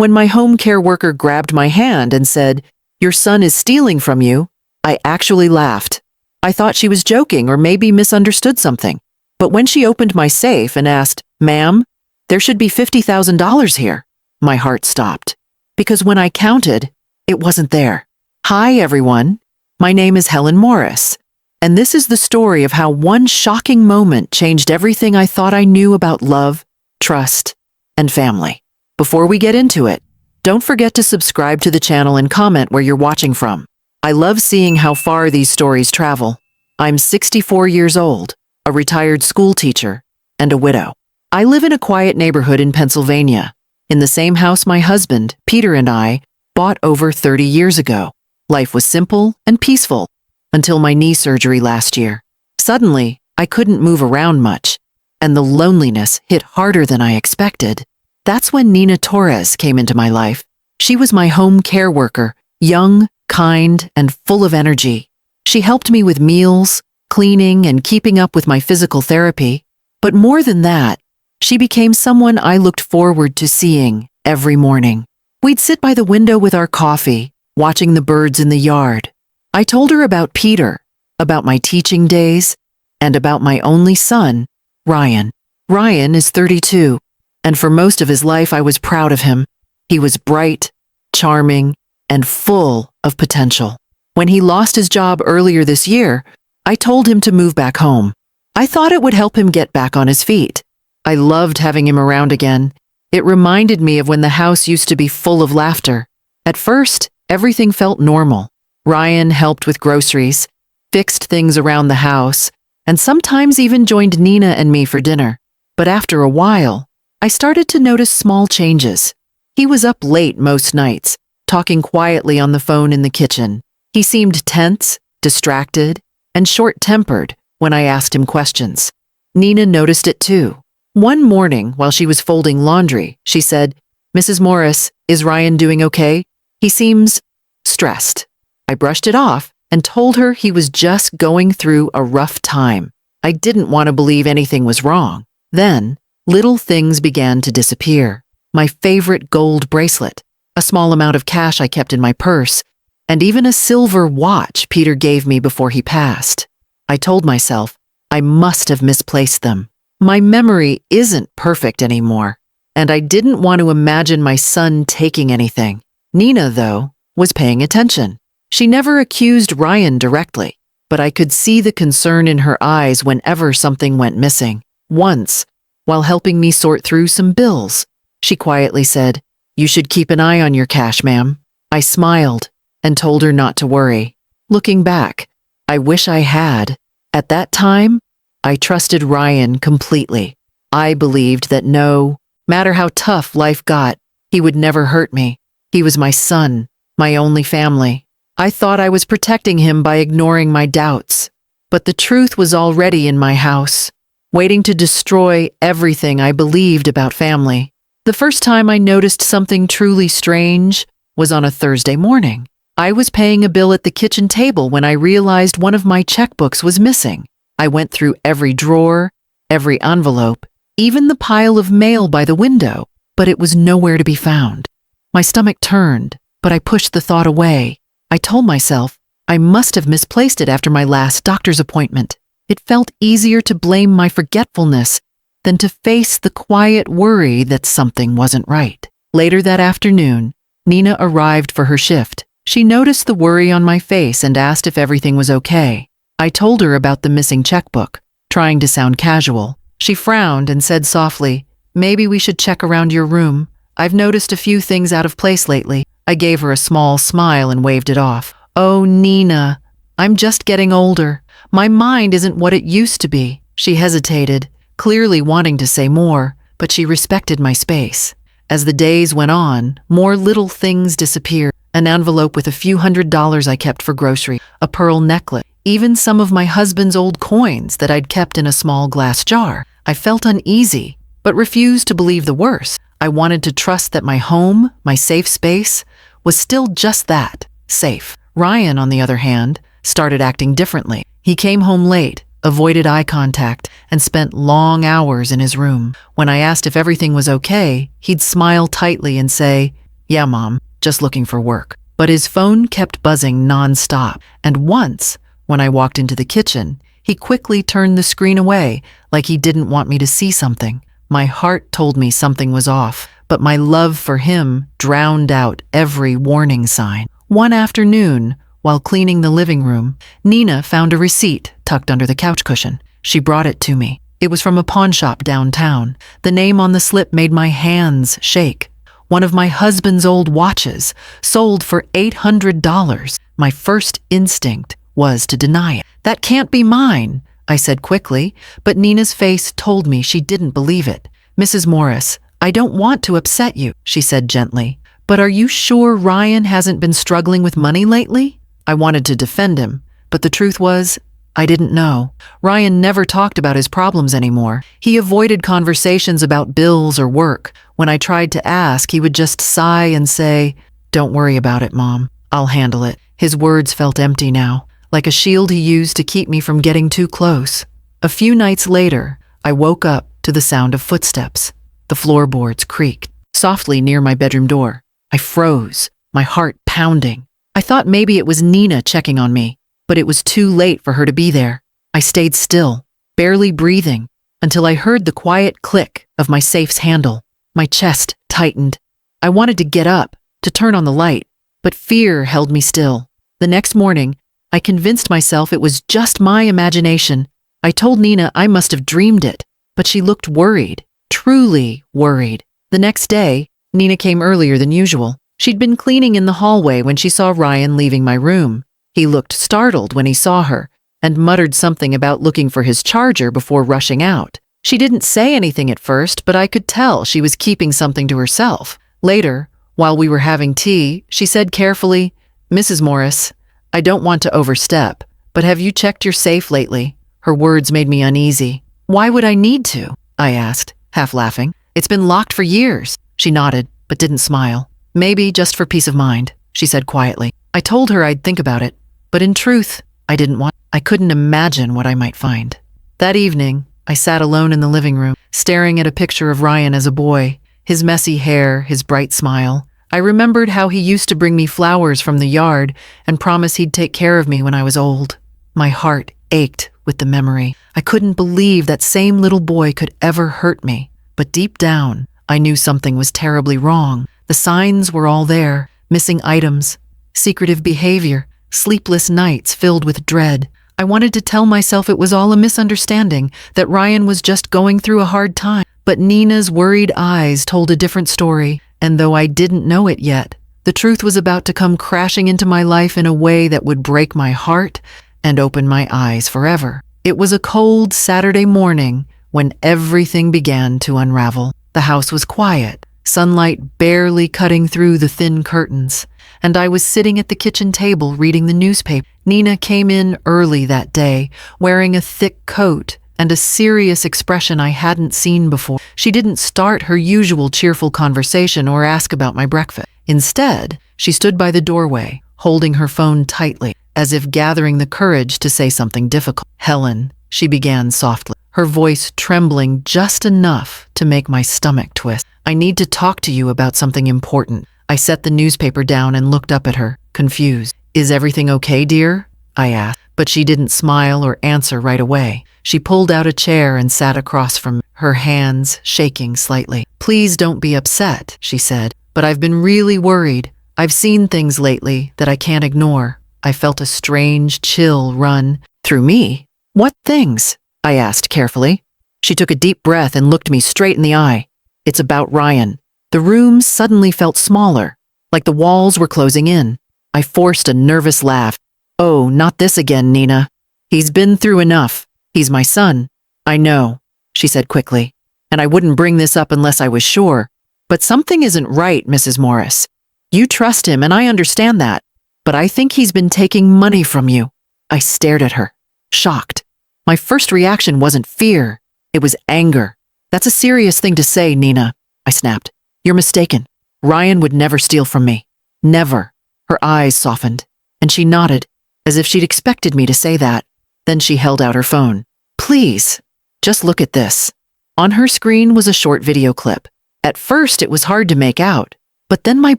When my home care worker grabbed my hand and said, "Your son is stealing from you," I actually laughed. I thought she was joking or maybe misunderstood something. But when she opened my safe and asked, "Ma'am, there should be $50,000 here," my heart stopped. Because when I counted, it wasn't there. Hi, everyone. My name is Helen Morris, and this is the story of how one shocking moment changed everything I thought I knew about love, trust, and family. Before we get into it, don't forget to subscribe to the channel and comment where you're watching from. I love seeing how far these stories travel. I'm 64 years old, a retired school teacher, and a widow. I live in a quiet neighborhood in Pennsylvania, in the same house my husband, Peter, and I bought over 30 years ago. Life was simple and peaceful until my knee surgery last year. Suddenly, I couldn't move around much, and the loneliness hit harder than I expected. That's when Nina Torres came into my life. She was my home care worker, young, kind, and full of energy. She helped me with meals, cleaning, and keeping up with my physical therapy. But more than that, she became someone I looked forward to seeing every morning. We'd sit by the window with our coffee, watching the birds in the yard. I told her about Peter, about my teaching days, and about my only son, Ryan. Ryan is 32, and for most of his life I was proud of him. He was bright, charming, and full of potential. When he lost his job earlier this year, I told him to move back home. I thought it would help him get back on his feet. I loved having him around again. It reminded me of when the house used to be full of laughter. At first, everything felt normal. Ryan helped with groceries, fixed things around the house, and sometimes even joined Nina and me for dinner. But after a while, I started to notice small changes. He was up late most nights, talking quietly on the phone in the kitchen. He seemed tense, distracted, and short-tempered when I asked him questions. Nina noticed it too. One morning, while she was folding laundry, she said, "Mrs. Morris, is Ryan doing okay? He seems stressed." I brushed it off and told her he was just going through a rough time. I didn't want to believe anything was wrong. Then, little things began to disappear. My favorite gold bracelet, a small amount of cash I kept in my purse, and even a silver watch Peter gave me before he passed. I told myself I must have misplaced them. My memory isn't perfect anymore, and I didn't want to imagine my son taking anything. Nina, though, was paying attention. She never accused Ryan directly, but I could see the concern in her eyes whenever something went missing. Once, while helping me sort through some bills, she quietly said, "You should keep an eye on your cash, ma'am." I smiled and told her not to worry. Looking back, I wish I had. At that time, I trusted Ryan completely. I believed that no matter how tough life got, he would never hurt me. He was my son, my only family. I thought I was protecting him by ignoring my doubts. But the truth was already in my house, waiting to destroy everything I believed about family. The first time I noticed something truly strange was on a Thursday morning. I was paying a bill at the kitchen table when I realized one of my checkbooks was missing. I went through every drawer, every envelope, even the pile of mail by the window, but it was nowhere to be found. My stomach turned, but I pushed the thought away. I told myself I must have misplaced it after my last doctor's appointment. It felt easier to blame my forgetfulness than to face the quiet worry that something wasn't right. Later that afternoon, Nina arrived for her shift. She noticed the worry on my face and asked if everything was okay. I told her about the missing checkbook, trying to sound casual. She frowned and said softly, "Maybe we should check around your room. I've noticed a few things out of place lately." I gave her a small smile and waved it off. "Oh, Nina, I'm just getting older. My mind isn't what it used to be." She hesitated, clearly wanting to say more, but she respected my space. As the days went on, more little things disappeared. An envelope with a few $100s I kept for grocery, a pearl necklace, even some of my husband's old coins that I'd kept in a small glass jar. I felt uneasy, but refused to believe the worst. I wanted to trust that my home, my safe space, was still just that, safe. Ryan, on the other hand, started acting differently. He came home late, avoided eye contact, and spent long hours in his room. When I asked if everything was okay, he'd smile tightly and say, Yeah, Mom, just looking for work. But his phone kept buzzing nonstop, and once, when I walked into the kitchen, he quickly turned the screen away like he didn't want me to see something. My heart told me something was off, but my love for him drowned out every warning sign. One afternoon, while cleaning the living room, Nina found a receipt tucked under the couch cushion. She brought it to me. It was from a pawn shop downtown. The name on the slip made my hands shake. One of my husband's old watches, sold for $800. My first instinct was to deny it. That can't be mine, I said quickly, but Nina's face told me she didn't believe it. Mrs. Morris, I don't want to upset you, she said gently, but are you sure Ryan hasn't been struggling with money lately? I wanted to defend him, but the truth was, I didn't know. Ryan never talked about his problems anymore. He avoided conversations about bills or work. When I tried to ask, he would just sigh and say, "Don't worry about it, Mom. I'll handle it." His words felt empty now, like a shield he used to keep me from getting too close. A few nights later, I woke up to the sound of footsteps. The floorboards creaked softly near my bedroom door. I froze, my heart pounding. I thought maybe it was Nina checking on me, but it was too late for her to be there. I stayed still, barely breathing, until I heard the quiet click of my safe's handle. My chest tightened. I wanted to get up, to turn on the light, but fear held me still. The next morning, I convinced myself it was just my imagination. I told Nina I must have dreamed it, but she looked worried, truly worried. The next day, Nina came earlier than usual. She'd been cleaning in the hallway when she saw Ryan leaving my room. He looked startled when he saw her and muttered something about looking for his charger before rushing out. She didn't say anything at first, but I could tell she was keeping something to herself. Later, while we were having tea, she said carefully, "Mrs. Morris, I don't want to overstep, but have you checked your safe lately?" Her words made me uneasy. "Why would I need to?" I asked, half laughing. "It's been locked for years." She nodded, but didn't smile. "Maybe just for peace of mind," she said quietly. I told her I'd think about it, but in truth, I couldn't imagine what I might find. That evening, I sat alone in the living room, staring at a picture of Ryan as a boy, his messy hair, his bright smile. I remembered how he used to bring me flowers from the yard and promise he'd take care of me when I was old. My heart ached with the memory. I couldn't believe that same little boy could ever hurt me. But deep down, I knew something was terribly wrong. The signs were all there: missing items, secretive behavior, sleepless nights filled with dread. I wanted to tell myself it was all a misunderstanding, that Ryan was just going through a hard time. But Nina's worried eyes told a different story, and though I didn't know it yet, the truth was about to come crashing into my life in a way that would break my heart and open my eyes forever. It was a cold Saturday morning when everything began to unravel. The house was quiet, sunlight barely cutting through the thin curtains, and I was sitting at the kitchen table reading the newspaper. Nina came in early that day, wearing a thick coat and a serious expression I hadn't seen before. She didn't start her usual cheerful conversation or ask about my breakfast. Instead, she stood by the doorway, holding her phone tightly, as if gathering the courage to say something difficult. "Helen," she began softly, her voice trembling just enough to make my stomach twist. "I need to talk to you about something important." I set the newspaper down and looked up at her, confused. "Is everything okay, dear?" I asked, but she didn't smile or answer right away. She pulled out a chair and sat across from me, her hands shaking slightly. "Please don't be upset," she said, "but I've been really worried. I've seen things lately that I can't ignore." I felt a strange chill run through me. "What things?" I asked carefully. She took a deep breath and looked me straight in the eye. "It's about Ryan." The room suddenly felt smaller, like the walls were closing in. I forced a nervous laugh. "Oh, not this again, Nina. He's been through enough. He's my son." "I know," she said quickly, "and I wouldn't bring this up unless I was sure. But something isn't right, Mrs. Morris. You trust him, and I understand that. But I think he's been taking money from you." I stared at her, shocked. My first reaction wasn't fear. It was anger. "That's a serious thing to say, Nina," I snapped. "You're mistaken. Ryan would never steal from me. Never." Her eyes softened, and she nodded, as if she'd expected me to say that. Then she held out her phone. "Please, just look at this." On her screen was a short video clip. At first, it was hard to make out. But then my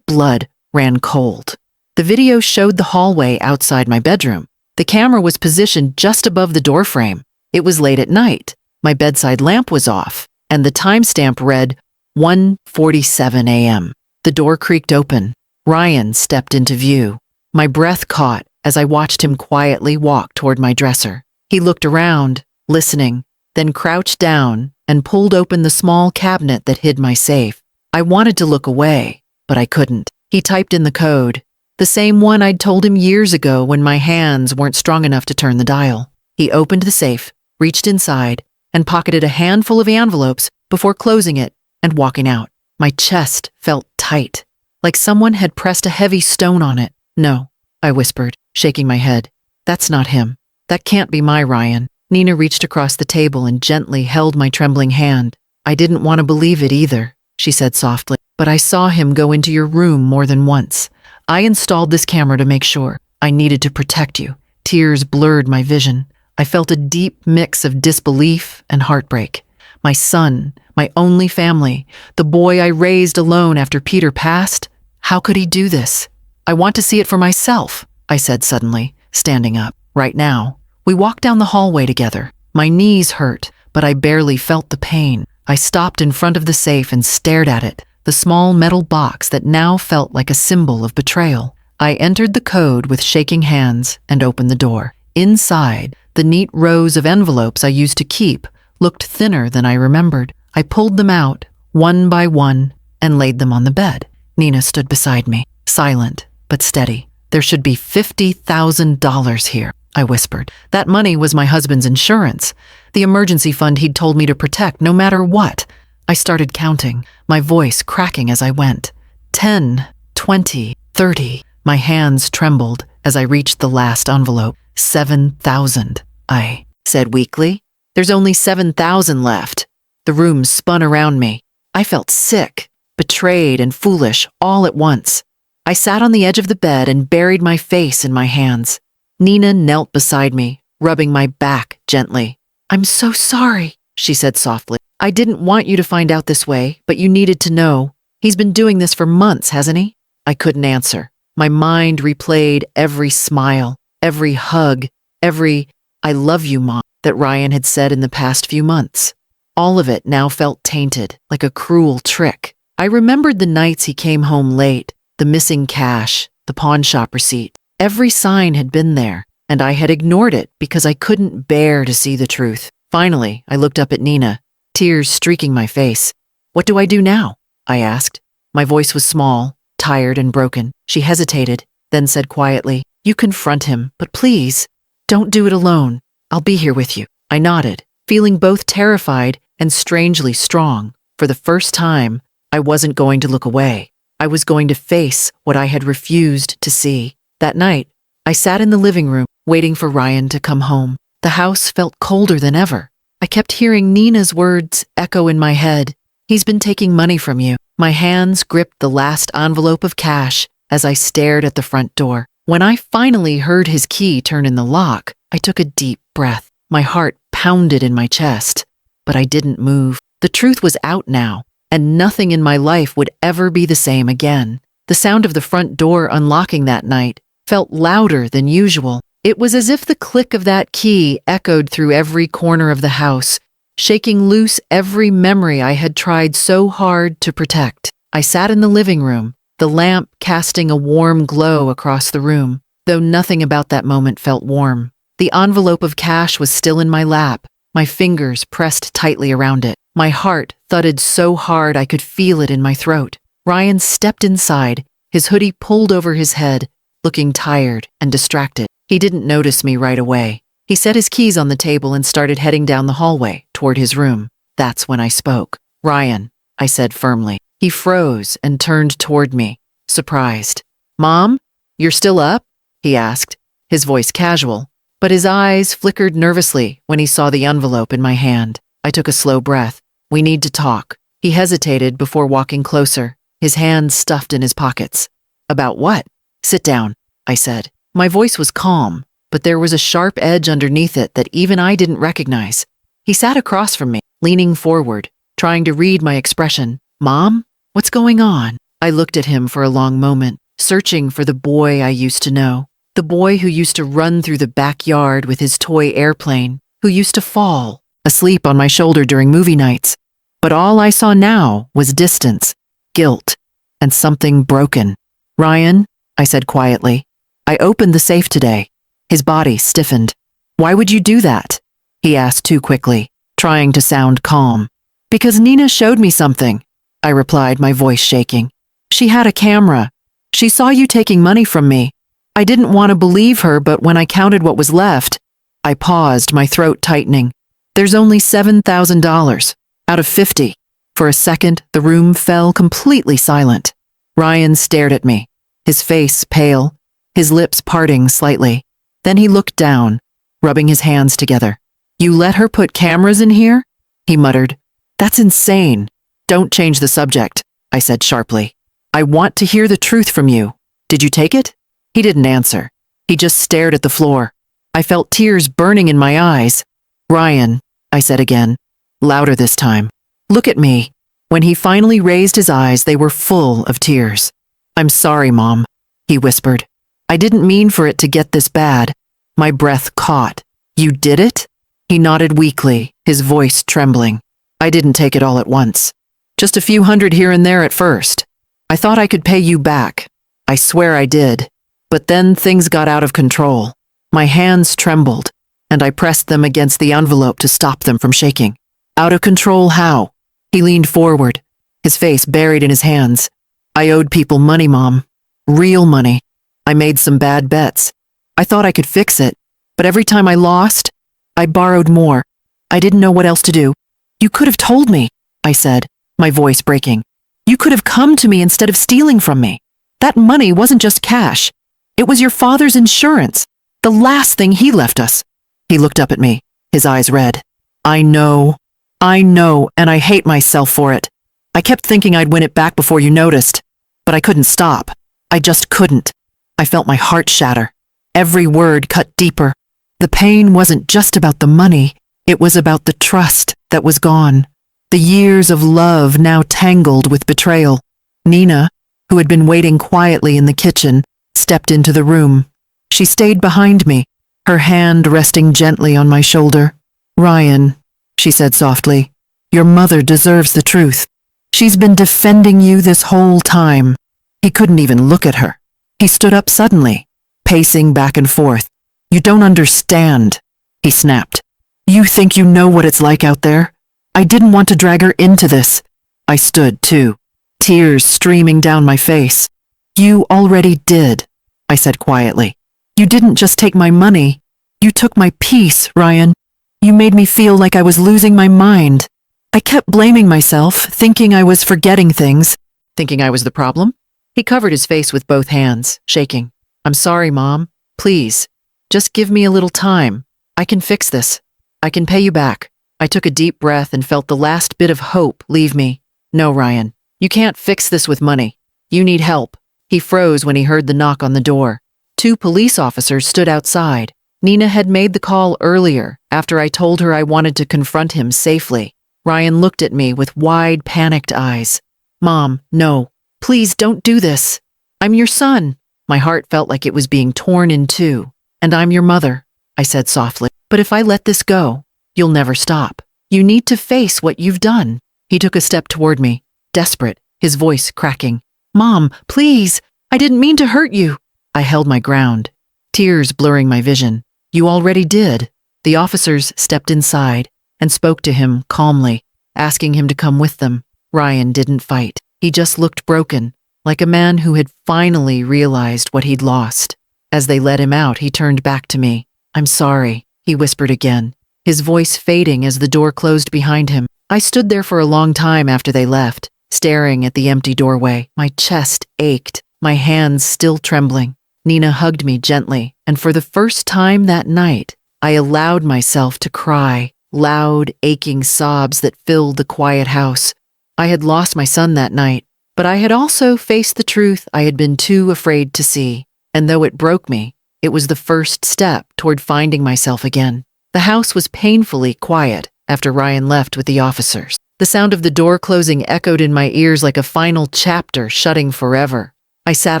blood ran cold. The video showed the hallway outside my bedroom. The camera was positioned just above the doorframe. It was late at night. My bedside lamp was off, and the timestamp read 1:47 a.m. The door creaked open. Ryan stepped into view. My breath caught as I watched him quietly walk toward my dresser. He looked around, listening, then crouched down and pulled open the small cabinet that hid my safe. I wanted to look away, but I couldn't. He typed in the code, the same one I'd told him years ago when my hands weren't strong enough to turn the dial. He opened the safe, reached inside, and pocketed a handful of envelopes before closing it and walking out. My chest felt tight, like someone had pressed a heavy stone on it. No, I whispered, shaking my head. That's not him. That can't be my Ryan. Nina reached across the table and gently held my trembling hand. I didn't want to believe it either, she said softly, but I saw him go into your room more than once. I installed this camera to make sure. I needed to protect you. Tears blurred my vision. I felt a deep mix of disbelief and heartbreak. My son, my only family, the boy I raised alone after Peter passed. How could he do this? I want to see it for myself, I said suddenly, standing up. Right now. We walked down the hallway together. My knees hurt, but I barely felt the pain. I stopped in front of the safe and stared at it, the small metal box that now felt like a symbol of betrayal. I entered the code with shaking hands and opened the door. Inside, the neat rows of envelopes I used to keep looked thinner than I remembered. I pulled them out, one by one, and laid them on the bed. Nina stood beside me, silent but steady. There should be $50,000 here, I whispered. That money was my husband's insurance, the emergency fund he'd told me to protect no matter what. I started counting, my voice cracking as I went. 10, 20, 30. My hands trembled as I reached the last envelope. 7,000, I said weakly. There's only 7,000 left. The room spun around me. I felt sick, betrayed, and foolish all at once. I sat on the edge of the bed and buried my face in my hands. Nina knelt beside me, rubbing my back gently. I'm so sorry, she said softly. I didn't want you to find out this way, but you needed to know. He's been doing this for months, hasn't he? I couldn't answer. My mind replayed every smile, every hug, every "I love you, Mom" that Ryan had said in the past few months. All of it now felt tainted, like a cruel trick. I remembered the nights he came home late, the missing cash, the pawn shop receipt. Every sign had been there, and I had ignored it because I couldn't bear to see the truth. Finally, I looked up at Nina, tears streaking my face. What do I do now? I asked. My voice was small, tired and broken. She hesitated, then said quietly, You confront him, but please, don't do it alone. I'll be here with you. I nodded, feeling both terrified and strangely strong. For the first time, I wasn't going to look away. I was going to face what I had refused to see. That night, I sat in the living room, waiting for Ryan to come home. The house felt colder than ever. I kept hearing Nina's words echo in my head. He's been taking money from you. My hands gripped the last envelope of cash as I stared at the front door. When I finally heard his key turn in the lock, I took a deep breath. My heart pounded in my chest, but I didn't move. The truth was out now, and nothing in my life would ever be the same again. The sound of the front door unlocking that night felt louder than usual. It was as if the click of that key echoed through every corner of the house, shaking loose every memory I had tried so hard to protect. I sat in the living room, the lamp casting a warm glow across the room, though nothing about that moment felt warm. The envelope of cash was still in my lap, my fingers pressed tightly around it. My heart thudded so hard I could feel it in my throat. Ryan stepped inside, his hoodie pulled over his head, looking tired and distracted. He didn't notice me right away. He set his keys on the table and started heading down the hallway toward his room. That's when I spoke. Ryan, I said firmly. He froze and turned toward me, surprised. Mom, you're still up? He asked, his voice casual, but his eyes flickered nervously when he saw the envelope in my hand. I took a slow breath. We need to talk. He hesitated before walking closer, his hands stuffed in his pockets. About what? Sit down, I said. My voice was calm, but there was a sharp edge underneath it that even I didn't recognize. He sat across from me, leaning forward, trying to read my expression. Mom, what's going on? I looked at him for a long moment, searching for the boy I used to know. The boy who used to run through the backyard with his toy airplane, who used to fall asleep on my shoulder during movie nights. But all I saw now was distance, guilt, and something broken. "Ryan," I said quietly, "I opened the safe today." His body stiffened. "Why would you do that?" he asked too quickly, trying to sound calm. "Because Nina showed me something," I replied, my voice shaking. "She had a camera. She saw you taking money from me. I didn't want to believe her, but when I counted what was left," I paused, my throat tightening. "There's only $7,000 out of 50. For a second, the room fell completely silent. Ryan stared at me, his face pale, his lips parting slightly. Then he looked down, rubbing his hands together. "You let her put cameras in here?" he muttered. "That's insane." "Don't change the subject," I said sharply. "I want to hear the truth from you. Did you take it?" He didn't answer. He just stared at the floor. I felt tears burning in my eyes. "Ryan," I said again, louder this time, "look at me." When he finally raised his eyes, they were full of tears. "I'm sorry, Mom," he whispered. "I didn't mean for it to get this bad." My breath caught. "You did it?" He nodded weakly, his voice trembling. "I didn't take it all at once. Just a few hundred here and there at first. I thought I could pay you back. I swear I did. But then things got out of control. My hands trembled, and I pressed them against the envelope to stop them from shaking. Out of control how? He leaned forward, his face buried in his hands. "I owed people money, Mom. Real money. I made some bad bets. I thought I could fix it, but every time I lost, I borrowed more. I didn't know what else to do." "You could have told me," I said, my voice breaking. "You could have come to me instead of stealing from me. That money wasn't just cash. It was your father's insurance, the last thing he left us." He looked up at me, his eyes red. I know, and I hate myself for it. I kept thinking I'd win it back before you noticed, but I couldn't stop. I just couldn't. I felt my heart shatter. Every word cut deeper. The pain wasn't just about the money, it was about the trust that was gone. The years of love now tangled with betrayal. Nina, who had been waiting quietly in the kitchen, stepped into the room. She stayed behind me, her hand resting gently on my shoulder. "Ryan," she said softly, "your mother deserves the truth. She's been defending you this whole time." He couldn't even look at her. He stood up suddenly, pacing back and forth. "You don't understand," he snapped. "You think you know what it's like out there? I didn't want to drag her into this." I stood, too, tears streaming down my face. "You already did," I said quietly. "You didn't just take my money. You took my peace, Ryan. You made me feel like I was losing my mind. I kept blaming myself, thinking I was forgetting things." "Thinking I was the problem?" He covered his face with both hands, shaking. "I'm sorry, Mom. Please, just give me a little time. I can fix this. I can pay you back." I took a deep breath and felt the last bit of hope leave me. "No, Ryan, you can't fix this with money. You need help." He froze when he heard the knock on the door. 2 police officers stood outside. Nina had made the call earlier, after I told her I wanted to confront him safely. Ryan looked at me with wide, panicked eyes. "Mom, no. Please don't do this. I'm your son." My heart felt like it was being torn in two. "And I'm your mother," I said softly. "But if I let this go, you'll never stop. You need to face what you've done." He took a step toward me, desperate, his voice cracking. "Mom, please, I didn't mean to hurt you." I held my ground, tears blurring my vision. "You already did." The officers stepped inside and spoke to him calmly, asking him to come with them. Ryan didn't fight. He just looked broken, like a man who had finally realized what he'd lost. As they let him out, he turned back to me. "I'm sorry," he whispered again, his voice fading as the door closed behind him. I stood there for a long time after they left, staring at the empty doorway. My chest ached, my hands still trembling. Nina hugged me gently, and for the first time that night, I allowed myself to cry, loud, aching sobs that filled the quiet house. I had lost my son that night, but I had also faced the truth I had been too afraid to see. And though it broke me, it was the first step toward finding myself again. The house was painfully quiet after Ryan left with the officers. The sound of the door closing echoed in my ears like a final chapter shutting forever. I sat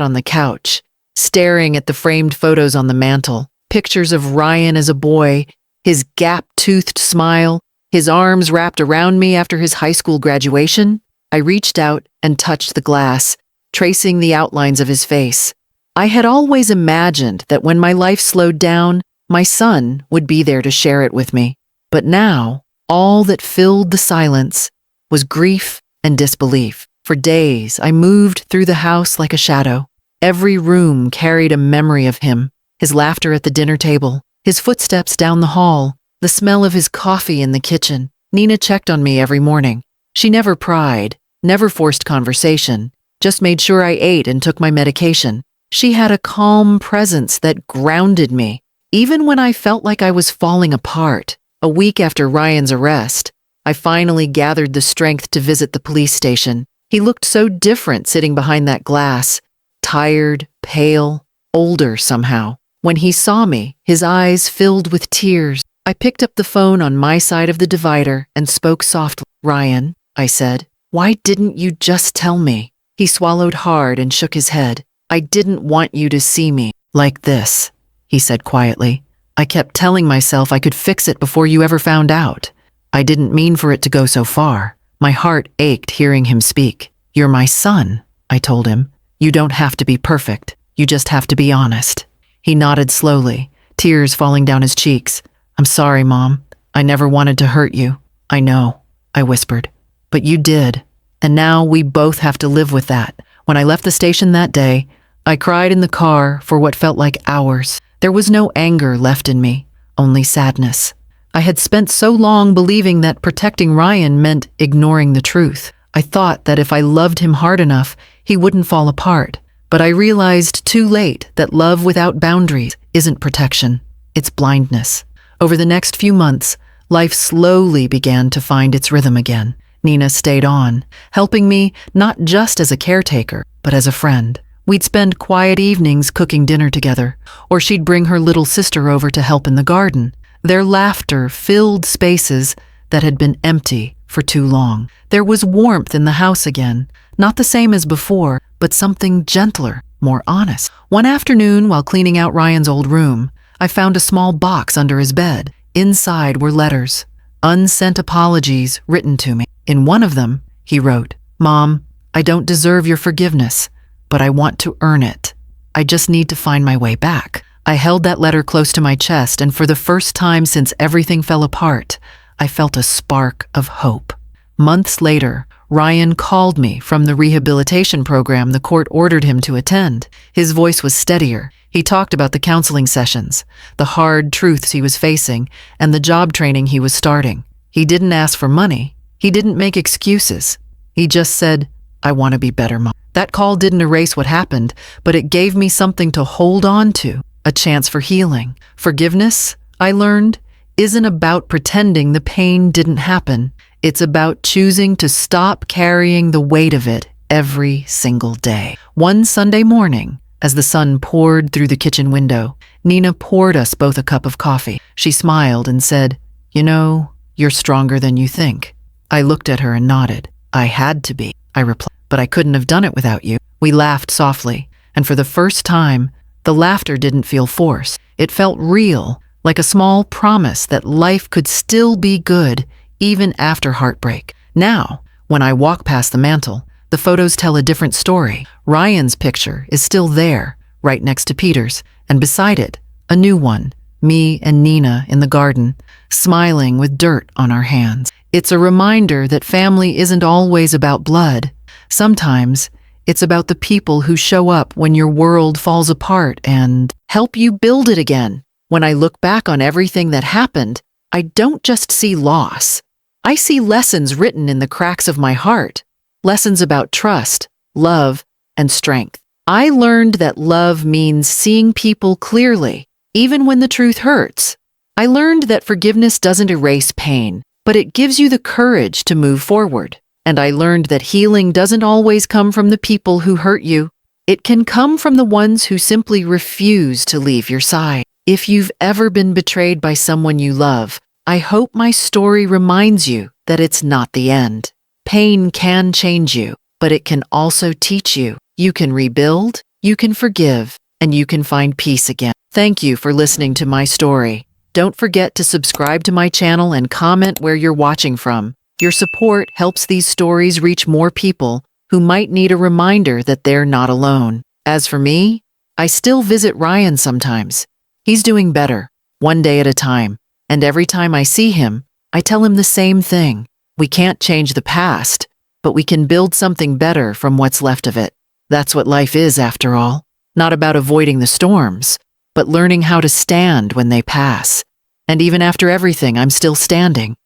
on the couch, staring at the framed photos on the mantel, pictures of Ryan as a boy, his gap-toothed smile, his arms wrapped around me after his high school graduation. I reached out and touched the glass, tracing the outlines of his face. I had always imagined that when my life slowed down, my son would be there to share it with me. But now, all that filled the silence was grief and disbelief. For days, I moved through the house like a shadow. Every room carried a memory of him, his laughter at the dinner table, his footsteps down the hall, the smell of his coffee in the kitchen. Nina checked on me every morning. She never pried, never forced conversation, just made sure I ate and took my medication. She had a calm presence that grounded me, even when I felt like I was falling apart. A week after Ryan's arrest, I finally gathered the strength to visit the police station. He looked so different sitting behind that glass, tired, pale, older somehow. When he saw me, his eyes filled with tears. I picked up the phone on my side of the divider and spoke softly. "Ryan," I said, "why didn't you just tell me?" He swallowed hard and shook his head. "I didn't want you to see me like this," he said quietly. "I kept telling myself I could fix it before you ever found out. I didn't mean for it to go so far." My heart ached hearing him speak. "You're my son," I told him. "You don't have to be perfect. You just have to be honest." He nodded slowly, tears falling down his cheeks. "I'm sorry, Mom. I never wanted to hurt you." "I know," I whispered. "But you did. And now we both have to live with that." When I left the station that day, I cried in the car for what felt like hours. There was no anger left in me, only sadness. I had spent so long believing that protecting Ryan meant ignoring the truth. I thought that if I loved him hard enough, he wouldn't fall apart. But I realized too late that love without boundaries isn't protection, it's blindness. Over the next few months, life slowly began to find its rhythm again. Nina stayed on, helping me not just as a caretaker, but as a friend. We'd spend quiet evenings cooking dinner together, or she'd bring her little sister over to help in the garden. Their laughter filled spaces that had been empty for too long. There was warmth in the house again, not the same as before, but something gentler, more honest. One afternoon, while cleaning out Ryan's old room, I found a small box under his bed. Inside were letters, unsent apologies written to me. In one of them, he wrote, "Mom, I don't deserve your forgiveness, but I want to earn it. I just need to find my way back." I held that letter close to my chest, and for the first time since everything fell apart, I felt a spark of hope. Months later, Ryan called me from the rehabilitation program the court ordered him to attend. His voice was steadier. He talked about the counseling sessions, the hard truths he was facing, and the job training he was starting. He didn't ask for money. He didn't make excuses. He just said, "I want to be better, Mom." That call didn't erase what happened, but it gave me something to hold on to, a chance for healing. Forgiveness, I learned, isn't about pretending the pain didn't happen. It's about choosing to stop carrying the weight of it every single day. One Sunday morning, as the sun poured through the kitchen window, Nina poured us both a cup of coffee. She smiled and said, "You know, you're stronger than you think." I looked at her and nodded. "I had to be," I replied, "but I couldn't have done it without you." We laughed softly, and for the first time, the laughter didn't feel forced. It felt real, like a small promise that life could still be good even after heartbreak. Now, when I walk past the mantel, the photos tell a different story. Ryan's picture is still there, right next to Peter's, and beside it, a new one, me and Nina in the garden, smiling with dirt on our hands. It's a reminder that family isn't always about blood. Sometimes, it's about the people who show up when your world falls apart and help you build it again. When I look back on everything that happened, I don't just see loss. I see lessons written in the cracks of my heart, lessons about trust, love, and strength. I learned that love means seeing people clearly, even when the truth hurts. I learned that forgiveness doesn't erase pain, but it gives you the courage to move forward. And I learned that healing doesn't always come from the people who hurt you. It can come from the ones who simply refuse to leave your side. If you've ever been betrayed by someone you love, I hope my story reminds you that it's not the end. Pain can change you, but it can also teach you. You can rebuild, you can forgive, and you can find peace again. Thank you for listening to my story. Don't forget to subscribe to my channel and comment where you're watching from. Your support helps these stories reach more people who might need a reminder that they're not alone. As for me, I still visit Ryan sometimes. He's doing better, one day at a time. And every time I see him, I tell him the same thing. We can't change the past, but we can build something better from what's left of it. That's what life is, after all. Not about avoiding the storms, but learning how to stand when they pass. And even after everything, I'm still standing.